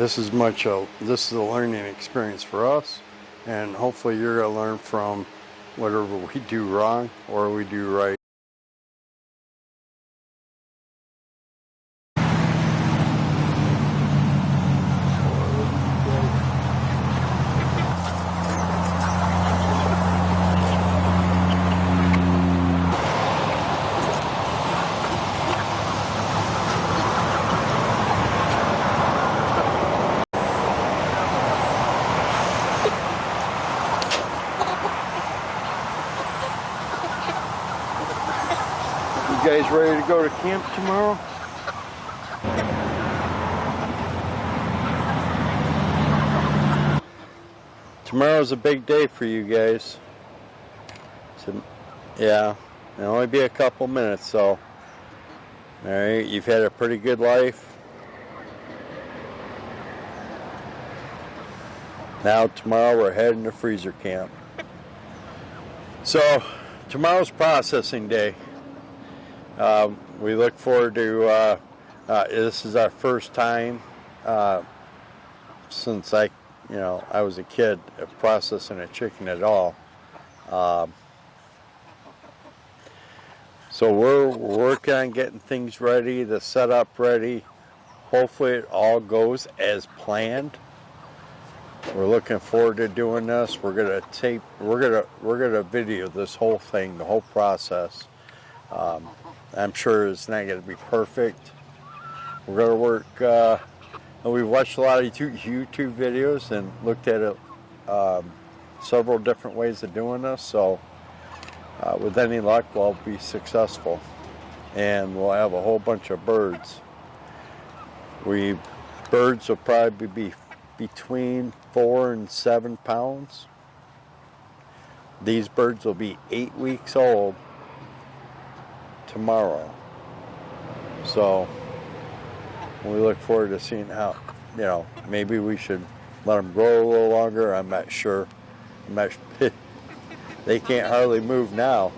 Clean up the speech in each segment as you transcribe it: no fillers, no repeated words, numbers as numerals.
this is a learning experience for us, and hopefully you're going to learn from whatever we do wrong or we do right. You guys ready to go to camp tomorrow? Tomorrow's a big day for you guys. So, yeah, it'll only be a couple minutes, so. Alright, you've had a pretty good life. Now tomorrow we're heading to freezer camp. So, tomorrow's processing day. We look forward to, this is our first time since I was a kid processing a chicken at all. So we're working on getting things ready, the setup ready. Hopefully it all goes as planned. We're looking forward to doing this. We're gonna video this whole thing, the whole process. I'm sure it's not going to be perfect. We're going to work, we've watched a lot of YouTube videos and looked at it, several different ways of doing this, so with any luck we'll be successful. And we'll have a whole bunch of birds. Birds will probably be between 4 and 7 pounds. These birds will be 8 weeks old tomorrow. So we look forward to seeing how, maybe we should let them grow a little longer. I'm not sure. They can't hardly move now.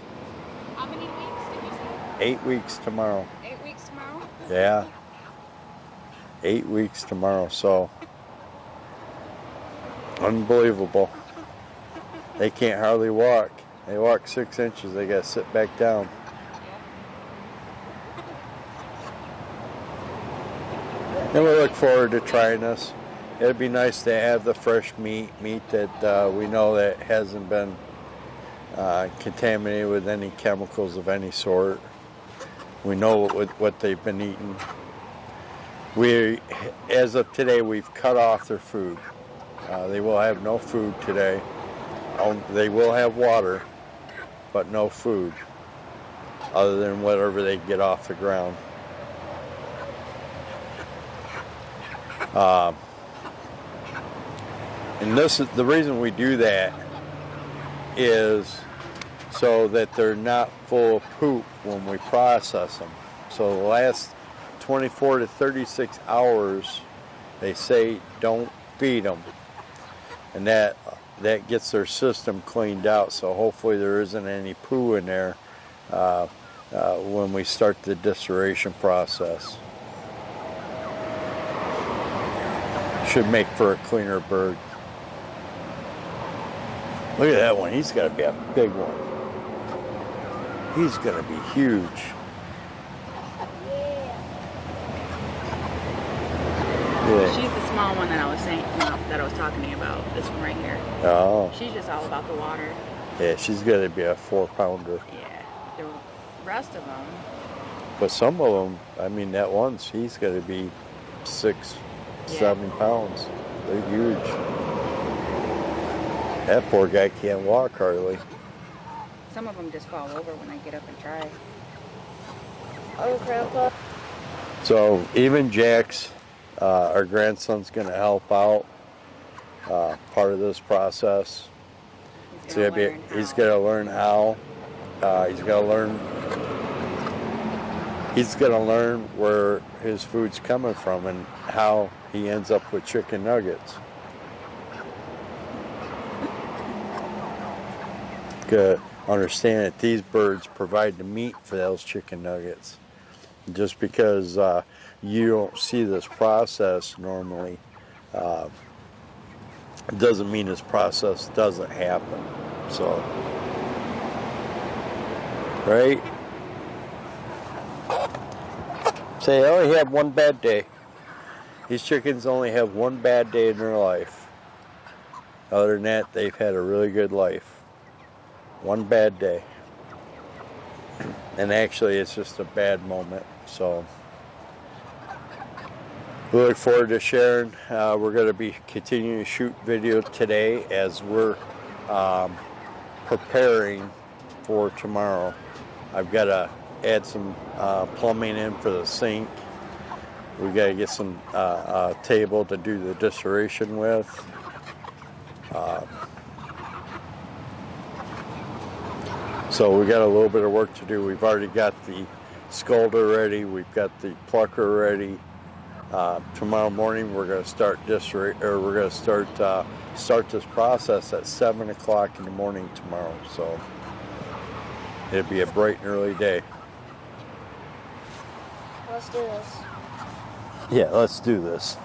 How many weeks did you say? 8 weeks tomorrow. 8 weeks tomorrow? Yeah. 8 weeks tomorrow, so unbelievable. They can't hardly walk. They walk 6 inches, they gotta sit back down. And we look forward to trying this. It'd be nice to have the fresh meat that we know that hasn't been contaminated with any chemicals of any sort. We know what they've been eating. As of today, we've cut off their food. They will have no food today. They will have water, but no food, other than whatever they get off the ground. And this is the reason we do that, is so that they're not full of poop when we process them. So the last 24 to 36 hours, they say don't feed them, and that gets their system cleaned out. So hopefully there isn't any poo in there when we start the evisceration process. Should make for a cleaner bird. Look at that one. He's got to be a big one. He's going to be huge. Yeah. She's the small one that I was saying, that I was talking to you about. This one right here. Oh. She's just all about the water. Yeah, she's going to be a 4-pounder. Yeah. The rest of them. But some of them, I mean, that one's, he's going to be 6, 7 pounds. They're huge. That poor guy can't walk hardly. Some of them just fall over when I get up and try. Oh, Grandpa. So even Jax, our grandson's going to help out part of this process. He's going to learn how. He's going to learn where his food's coming from and how he ends up with chicken nuggets. Good. Understand that these birds provide the meat for those chicken nuggets. Just because you don't see this process normally, It doesn't mean this process doesn't happen. So, right? Say, I only have one bad day. These chickens only have one bad day in their life. Other than that, they've had a really good life. One bad day. And actually, it's just a bad moment. So, we look forward to sharing. We're going to be continuing to shoot video today as we're preparing for tomorrow. I've got to add some plumbing in for the sink. We got to get some table to do the evisceration with. So we got a little bit of work to do. We've already got the scalder ready. We've got the plucker ready. Tomorrow morning we're going to start start this process at 7 o'clock in the morning tomorrow. So it'll be a bright and early day. Let's do this. Yeah, let's do this.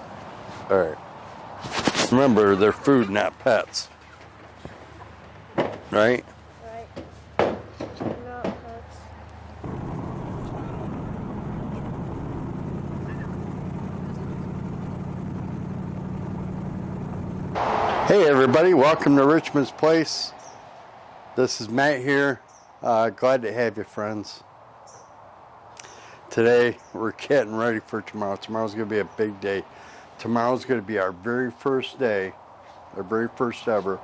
All right. Remember, they're food, not pets. Right? Right. Not pets. Hey everybody, welcome to Richmond's Place. This is Matt here. Glad to have you, friends. Today we're getting ready for tomorrow. Tomorrow's going to be a big day. Tomorrow's going to be our very first day, our very first ever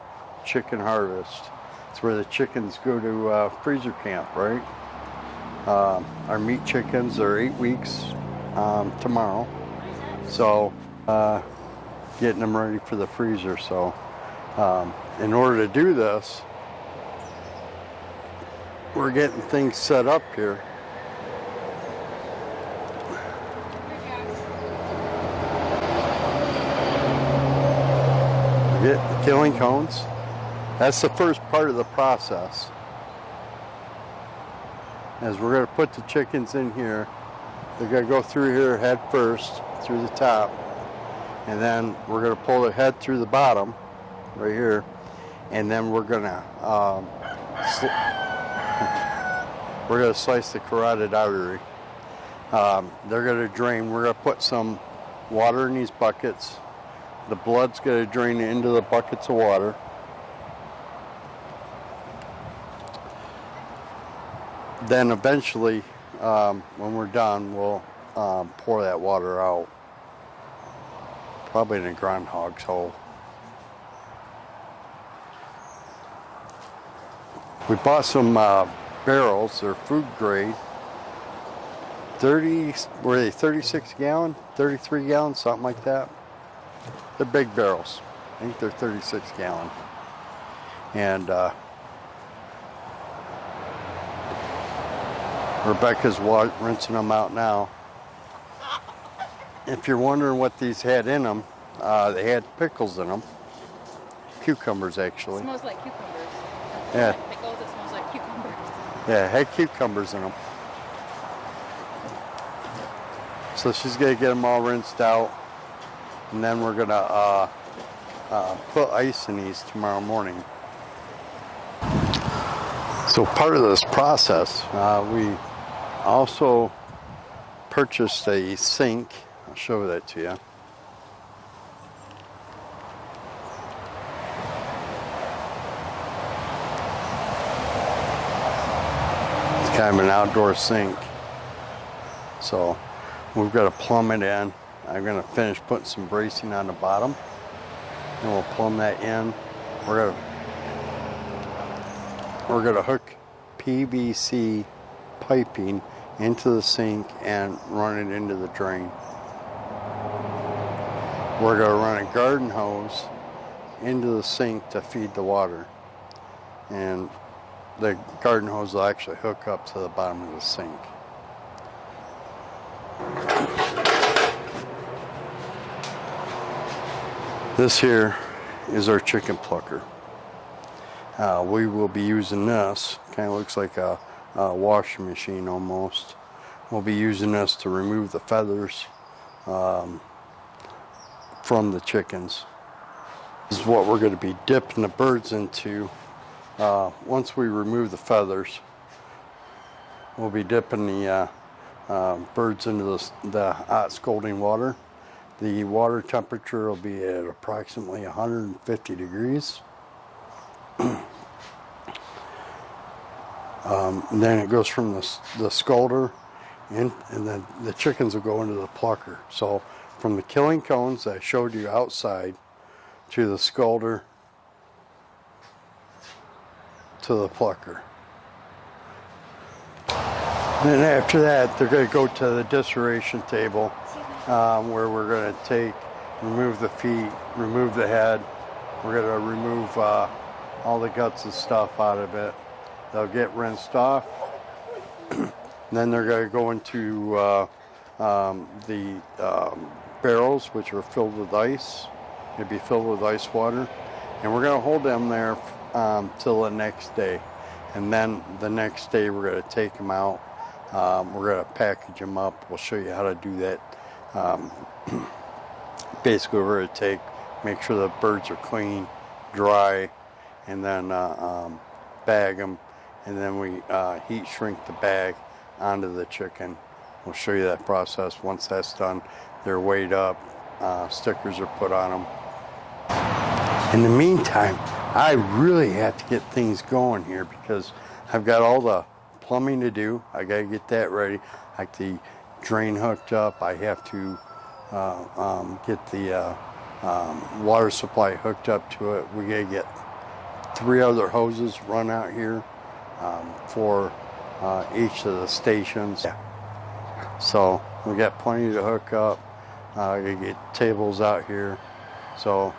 chicken harvest. It's where the chickens go to freezer camp, right? Our meat chickens are 8 weeks tomorrow. So getting them ready for the freezer. So in order to do this, we're getting things set up here. Get killing cones. That's the first part of the process. As we're going to put the chickens in here, they're going to go through here head first, through the top, and then we're going to pull the head through the bottom, right here, and then we're going to slice the carotid artery. They're going to drain. We're going to put some water in these buckets. The blood's going to drain into the buckets of water. Then eventually, when we're done, we'll pour that water out. Probably in a groundhog's hole. We bought some barrels. They're food grade. 36 gallon? 33 gallon? Something like that. They're big barrels. I think they're 36 gallon. And Rebecca's rinsing them out now. If you're wondering what these had in them, they had pickles in them. Cucumbers, actually. It smells like cucumbers. Yeah. Pickles, it smells like cucumbers. Yeah, it had cucumbers in them. So she's going to get them all rinsed out. And then we're going to put ice in these tomorrow morning. So part of this process, we also purchased a sink. I'll show that to you. It's kind of an outdoor sink. So we've got to plumb it in. I'm going to finish putting some bracing on the bottom, and we'll plumb that in. We're going to hook PVC piping into the sink and run it into the drain. We're going to run a garden hose into the sink to feed the water, and the garden hose will actually hook up to the bottom of the sink. This here is our chicken plucker. We will be using this. Kind of looks like a washing machine almost. We'll be using this to remove the feathers from the chickens. This is what we're going to be dipping the birds into. Once we remove the feathers, we'll be dipping the birds into the hot scalding water. The water temperature will be at approximately 150 degrees. And then it goes from the scalder in, and then the chickens will go into the plucker. So from the killing cones I showed you outside to the scalder to the plucker. Then after that, they're going to go to the evisceration table, where we're going to remove the feet, remove the head. We're going to remove all the guts and stuff out of it. They'll get rinsed off. Then they're going to go into the barrels, which are filled with ice. It'll be filled with ice water. And we're going to hold them there till the next day. And then the next day we're going to take them out. We're going to package them up. We'll show you how to do that. Basically, we're going to make sure the birds are clean, dry, and then bag them. And then we heat shrink the bag onto the chicken. We'll show you that process. Once that's done, they're weighed up, stickers are put on them. In the meantime, I really have to get things going here because I've got all the plumbing to do. I got to get that ready. Like the drain hooked up. I have to get the water supply hooked up to it. We got to get 3 other hoses run out here for each of the stations. So we got plenty to hook up. I got to get tables out here. So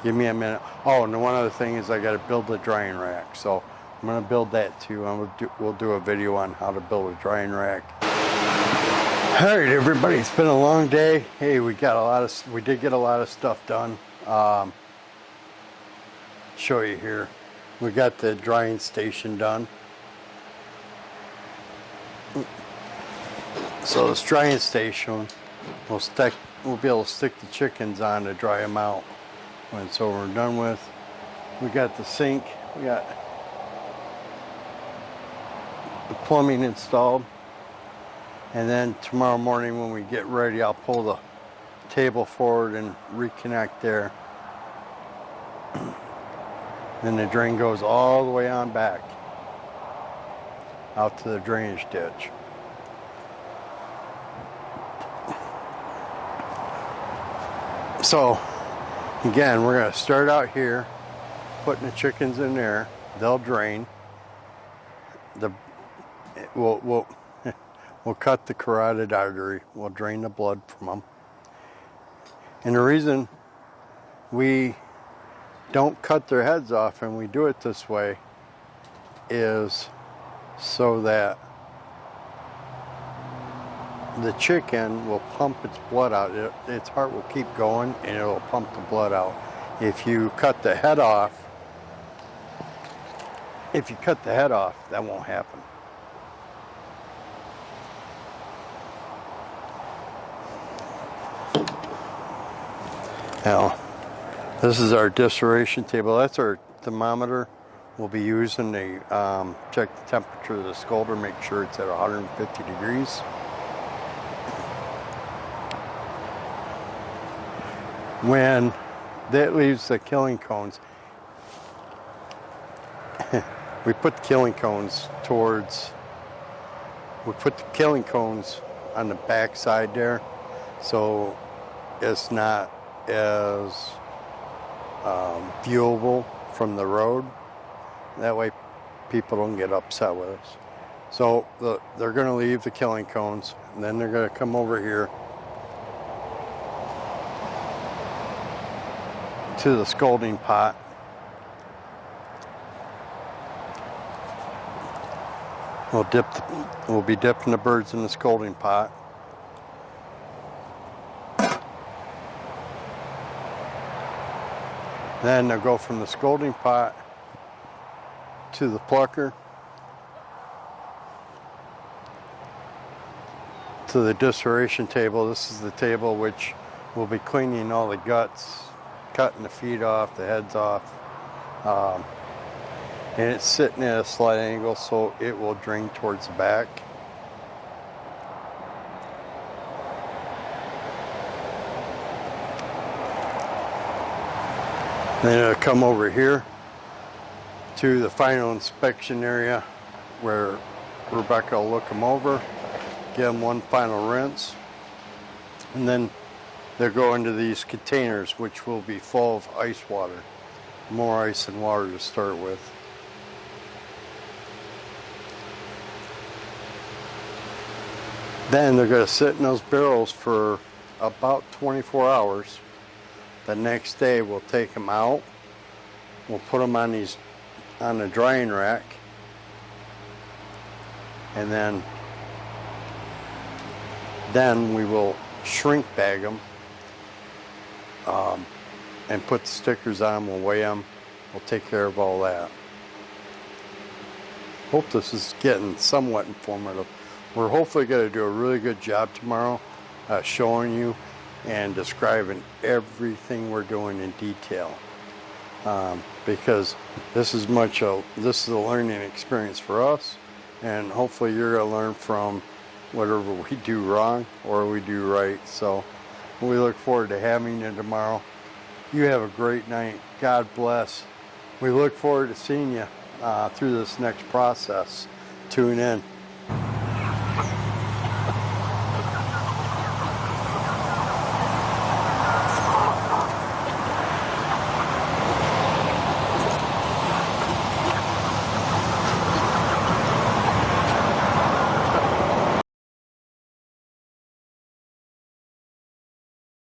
give me a minute. Oh, and one other thing is I got to build a drying rack. So I'm going to build that too. We'll do a video on how to build a drying rack. All right, everybody, it's been a long day. Hey, we did get a lot of stuff done. Show you here. We got the drying station done. So this drying station, we'll be able to stick the chickens on to dry them out when it's over and done with. We got the sink. We got the plumbing installed. And then tomorrow morning when we get ready, I'll pull the table forward and reconnect there. Then the drain goes all the way on back out to the drainage ditch. So again, we're going to start out here, putting the chickens in there. They'll drain. We'll cut the carotid artery. We'll drain the blood from them. And the reason we don't cut their heads off and we do it this way is so that the chicken will pump its blood out. Its heart will keep going and it will pump the blood out. If you cut the head off, that won't happen. Now, this is our evisceration table. That's our thermometer. We'll be using to check the temperature of the scalder, make sure it's at 150 degrees. When that leaves the killing cones, we put the killing cones on the back side there, so it's not as viewable from the road. That way people don't get upset with us. So they're going to leave the killing cones, and then they're going to come over here to the scalding pot. We'll be dipping the birds in the scalding pot. Then they'll go from the scalding pot to the plucker to the evisceration table. This is the table which we'll be cleaning all the guts, cutting the feet off, the heads off. And it's sitting at a slight angle so it will drain towards the back. Then it'll come over here to the final inspection area where Rebecca will look them over, give them one final rinse, and then they'll go into these containers which will be full of ice water. More ice than water to start with. Then they're going to sit in those barrels for about 24 hours. The next day we'll take them out. We'll put them on the drying rack, and then we will shrink bag them and put the stickers on them. We'll weigh them. We'll take care of all that. Hope this is getting somewhat informative. We're hopefully going to do a really good job tomorrow showing you and describing everything we're doing in detail, because this is a learning experience for us, and hopefully you're going to learn from whatever we do wrong or we do right. So we look forward to having you tomorrow. You have a great night. God bless. We look forward to seeing you through this next process. Tune in.